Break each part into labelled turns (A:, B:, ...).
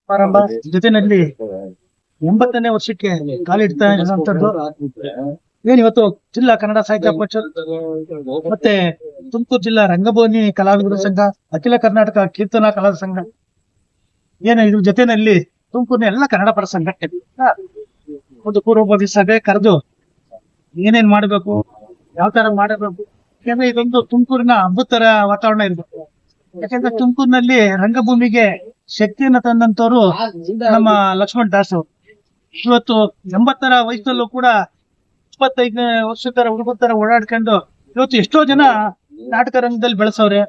A: ಸಮಾರಂಭ ಜೊತೆನಲ್ಲಿ 80ನೇ ವರ್ಷಕ್ಕೆ ಕಾಲಿಡ್ತಾ ಇರುವಂತದ್ದು ಏನ್ ಇವತ್ತು ಜಿಲ್ಲಾ ಕನ್ನಡ ಸಾಹಿತ್ಯ ಪರಿಷತ್ ಮತ್ತೆ ತುಮಕೂರು ಜಿಲ್ಲಾ ರಂಗಭೂಮಿ ಕಲಾವಿದರ ಸಂಘ, ಅಖಿಲ ಕರ್ನಾಟಕ ಕೀರ್ತನಾ ಕಲಾವಿದರ ಸಂಘ ಏನು ಇದ್ರ ಜೊತೆನಲ್ಲಿ ತುಮಕೂರಿನ ಎಲ್ಲ ಕನ್ನಡ ಪರ ಸಂಘಟನೆ ಒಂದು ಪೂರ್ವಭಾವಿ ಸಭೆ ಕರೆದು ಏನೇನ್ ಮಾಡಬೇಕು, ಯಾವ ತರ ಮಾಡಬೇಕು. ಯಾಕಂದ್ರೆ ಇದೊಂದು ತುಮಕೂರಿನ ಹಬ್ಬದ ತರ ವಾತಾವರಣ ಇರ್ಬೇಕು. ಯಾಕಂದ್ರೆ ತುಮಕೂರಿನಲ್ಲಿ ರಂಗಭೂಮಿಗೆ ಶಕ್ತಿಯನ್ನ ತಂದಂತವ್ರು ನಮ್ಮ ಲಕ್ಷ್ಮಣ್ ದಾಸ್ ಅವರು. ಇವತ್ತು 80ರ ವಯಸ್ಸಲ್ಲೂ ಕೂಡ 25ನೇ ವರ್ಷದ ಹುಡುಗರ ತರ ಓಡಾಡ್ಕೊಂಡು ಇವತ್ತು ಎಷ್ಟೋ ಜನ ನಾಟಕ ರಂಗದಲ್ಲಿ ಬೆಳೆಸವ್ರೆ.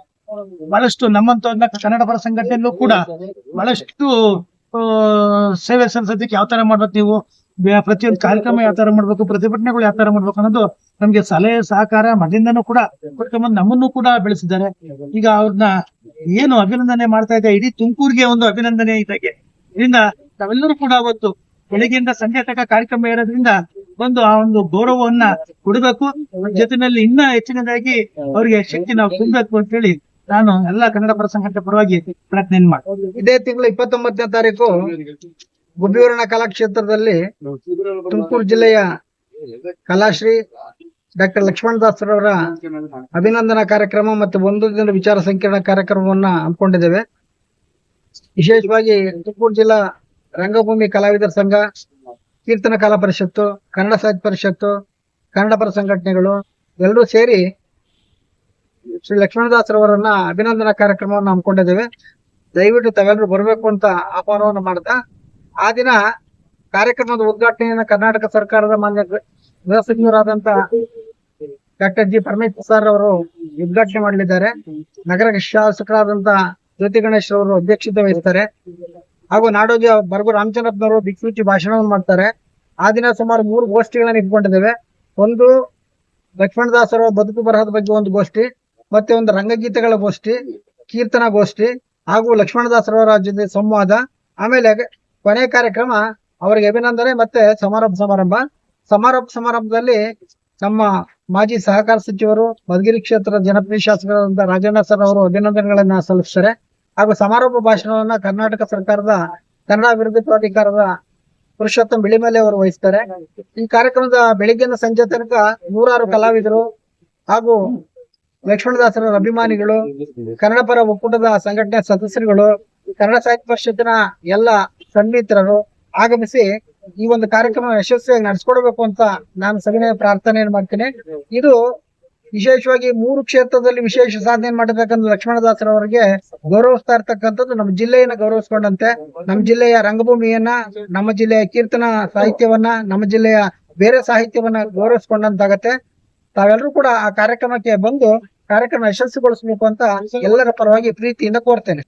A: ಬಹಳಷ್ಟು ನಮ್ಮಂತವ್ರನ್ನ ಕನ್ನಡ ಪರ ಸಂಘಟನೆಯಲ್ಲೂ ಕೂಡ ಬಹಳಷ್ಟು ಸೇವೆ ಸಲ್ಲಿಸೋದಕ್ಕೆ ಯಾವ ತರ ಮಾಡ್ಬೇಕು, ನೀವು ಪ್ರತಿಯೊಂದು ಕಾರ್ಯಕ್ರಮ ಯಾವ ತರ ಮಾಡ್ಬೇಕು, ಪ್ರತಿಭಟನೆಗಳು ಯಾವ ತರ ಮಾಡ್ಬೇಕು ಅನ್ನೋದು ನಮ್ಗೆ ಸಲಹೆ ಸಹಕಾರ ಮೊದಲಿಂದನೂ ಕೂಡ ಕೊಡ್ಕೊಂಬಂದು ನಮ್ಮನ್ನು ಕೂಡ ಬೆಳೆಸಿದ್ದಾರೆ. ಈಗ ಅವ್ರನ್ನ ಏನು ಅಭಿನಂದನೆ ಮಾಡ್ತಾ ಇದೆ, ಇಡೀ ತುಮಕೂರಿಗೆ ಒಂದು ಅಭಿನಂದನೆ ಇದ್ದಾಗೆ. ಇದರಿಂದ ನಾವೆಲ್ಲರೂ ಕೂಡ ಅವತ್ತು ಬೆಳಗ್ಗೆಯಿಂದ ಸಂಜೆ ತನಕ ಕಾರ್ಯಕ್ರಮ ಇರೋದ್ರಿಂದ ಒಂದು ಆ ಒಂದು ಗೌರವವನ್ನ ಕೊಡಬೇಕು. ಜೊತೆನಲ್ಲಿ ಇನ್ನ ಹೆಚ್ಚಿನದಾಗಿ ಅವರಿಗೆ ಶಕ್ತಿ ನಾವು ತುಂಬಬೇಕು ಅಂತ ಹೇಳಿ ನಾನು ಎಲ್ಲಾ ಕನ್ನಡ ಪರ ಸಂಘಟನೆ ಪರವಾಗಿ ಪ್ರಯತ್ನ ಮಾಡಿ
B: ಇದೇ ತಿಂಗಳು 29ನೇ ತಾರೀಕು ಗುಬ್ಬಿವರಣ ಕಲಾಕ್ಷೇತ್ರದಲ್ಲಿ ತುಮಕೂರು ಜಿಲ್ಲೆಯ ಕಲಾಶ್ರೀ ಡಾಕ್ಟರ್ ಲಕ್ಷ್ಮಣ್ ದಾಸ್ ರವರ ಅಭಿನಂದನಾ ಕಾರ್ಯಕ್ರಮ ಮತ್ತು ಒಂದು ದಿನ ವಿಚಾರ ಸಂಕಿರಣ ಕಾರ್ಯಕ್ರಮವನ್ನ ಹಮ್ಮಿಕೊಂಡಿದ್ದೇವೆ. ವಿಶೇಷವಾಗಿ ತುಮಕೂರು ಜಿಲ್ಲಾ ರಂಗಭೂಮಿ ಕಲಾವಿದರ ಸಂಘ, ಕೀರ್ತನ ಕಲಾ ಪರಿಷತ್ತು, ಕನ್ನಡ ಸಾಹಿತ್ಯ ಪರಿಷತ್ತು, ಕನ್ನಡ ಪರ ಸಂಘಟನೆಗಳು ಎಲ್ಲರೂ ಸೇರಿ ಶ್ರೀ ಲಕ್ಷ್ಮಣದಾಸ್ ರವರನ್ನ ಅಭಿನಂದನಾ ಕಾರ್ಯಕ್ರಮವನ್ನು ಹಮ್ಮಿಕೊಂಡಿದ್ದೇವೆ. ದಯವಿಟ್ಟು ತಾವೆಲ್ಲರೂ ಬರಬೇಕು ಅಂತ ಆಹ್ವಾನವನ್ನು ಮಾಡ್ತಾ, ಆ ದಿನ ಕಾರ್ಯಕ್ರಮದ ಉದ್ಘಾಟನೆಯನ್ನ ಕರ್ನಾಟಕ ಸರ್ಕಾರದ ಮಾನ್ಯ ಗೃಹ ಸಚಿವರಾದಂತ ಡಾಕ್ಟರ್ ಜಿ ಪರಮೇಶ್ವರ್ ಸರ್ ಅವರು ಉದ್ಘಾಟನೆ ಮಾಡಲಿದ್ದಾರೆ. ನಗರ ಶಾಸಕರಾದಂತ ಜ್ಯೋತಿ ಗಣೇಶ್ ಅವರು ಅಧ್ಯಕ್ಷತೆ ವಹಿಸ್ತಾರೆ. ಹಾಗೂ ನಾಡೋಜ ಬರ್ಗು ರಾಮಚಂದ್ರಪ್ಪನವರು ದಿಕ್ಸೂಚಿ ಭಾಷಣವನ್ನು ಮಾಡ್ತಾರೆ. ಆ ದಿನ ಸುಮಾರು 3 ಗೋಷ್ಠಿಗಳನ್ನ ಇಟ್ಕೊಂಡಿದ್ದೇವೆ. ಒಂದು ಲಕ್ಷ್ಮಣದಾಸರ ಬದುಕು ಬರಹದ ಬಗ್ಗೆ ಒಂದು ಗೋಷ್ಠಿ, ಮತ್ತೆ ಒಂದು ರಂಗಗೀತೆಗಳ ಗೋಷ್ಠಿ, ಕೀರ್ತನಾ ಗೋಷ್ಠಿ ಹಾಗೂ ಲಕ್ಷ್ಮಣದಾಸರವರ ಜೊತೆ ಸಂವಾದ. ಆಮೇಲೆ ಕೊನೆ ಕಾರ್ಯಕ್ರಮ ಅವರಿಗೆ ಅಭಿನಂದನೆ ಮತ್ತೆ ಸಮಾರಂಭದಲ್ಲಿ ನಮ್ಮ ಮಾಜಿ ಸಹಕಾರ ಸಚಿವರು, ಮಧುಗಿರಿ ಕ್ಷೇತ್ರದ ಜನಪ್ರಿಯ ಶಾಸಕರಾದಂತಹ ರಾಜಣ್ಣ ಸರ್ ಅವರು ಅಭಿನಂದನೆಗಳನ್ನ ಸಲ್ಲಿಸ್ತಾರೆ. ಹಾಗೂ ಸಮಾರೋಪ ಭಾಷಣವನ್ನ ಕರ್ನಾಟಕ ಸರ್ಕಾರದ ಕನ್ನಡ ಅಭಿವೃದ್ಧಿ ಪ್ರಾಧಿಕಾರದ ಪುರುಷೋತ್ತಮ್ ಬಿಳಿಮಲೆ ಅವರು ವಹಿಸ್ತಾರೆ. ಈ ಕಾರ್ಯಕ್ರಮದ ಬೆಳಿಗ್ಗೆಯಿಂದ ಸಂಜೆ ತನಕ 100 ಕಲಾವಿದರು ಹಾಗೂ ಲಕ್ಷ್ಮಣದಾಸರ ಅಭಿಮಾನಿಗಳು, ಕನ್ನಡ ಪರ ಒಕ್ಕೂಟದ ಸಂಘಟನೆ ಸದಸ್ಯರುಗಳು, ಕನ್ನಡ ಸಾಹಿತ್ಯ ಪರಿಷತ್ತಿನ ಎಲ್ಲ ಸನ್ಮಿತ್ರರು ಆಗಮಿಸಿ ಈ ಒಂದು ಕಾರ್ಯಕ್ರಮ ಯಶಸ್ವಿಯಾಗಿ ನಡೆಸ್ಕೊಡ್ಬೇಕು ಅಂತ ನಾನು ಸವಿನಯ ಪ್ರಾರ್ಥನೆಯನ್ನು ಮಾಡ್ತೇನೆ. ಇದು ವಿಶೇಷವಾಗಿ 3 ಕ್ಷೇತ್ರದಲ್ಲಿ ವಿಶೇಷ ಸಾಧನೆ ಮಾಡಬೇಕಂತ ಲಕ್ಷ್ಮಣದಾಸರವರಿಗೆ ಗೌರವಿಸ್ತಾ ಇರ್ತಕ್ಕಂಥದ್ದು ನಮ್ಮ ಜಿಲ್ಲೆಯನ್ನ ಗೌರವಿಸ್ಕೊಂಡಂತೆ, ನಮ್ಮ ಜಿಲ್ಲೆಯ ರಂಗಭೂಮಿಯನ್ನ, ನಮ್ಮ ಜಿಲ್ಲೆಯ ಕೀರ್ತನ ಸಾಹಿತ್ಯವನ್ನ, ನಮ್ಮ ಜಿಲ್ಲೆಯ ಬೇರೆ ಸಾಹಿತ್ಯವನ್ನ ಗೌರವಿಸ್ಕೊಂಡಂತಾಗತ್ತೆ. ತಾವೆಲ್ಲರೂ ಕೂಡ ಆ ಕಾರ್ಯಕ್ರಮಕ್ಕೆ ಬಂದು ಕಾರ್ಯಕ್ರಮ ಯಶಸ್ವಿಗೊಳಿಸಬೇಕು ಅಂತ ಎಲ್ಲರ ಪರವಾಗಿ ಪ್ರೀತಿಯಿಂದ ಕೋರ್ತೇನೆ.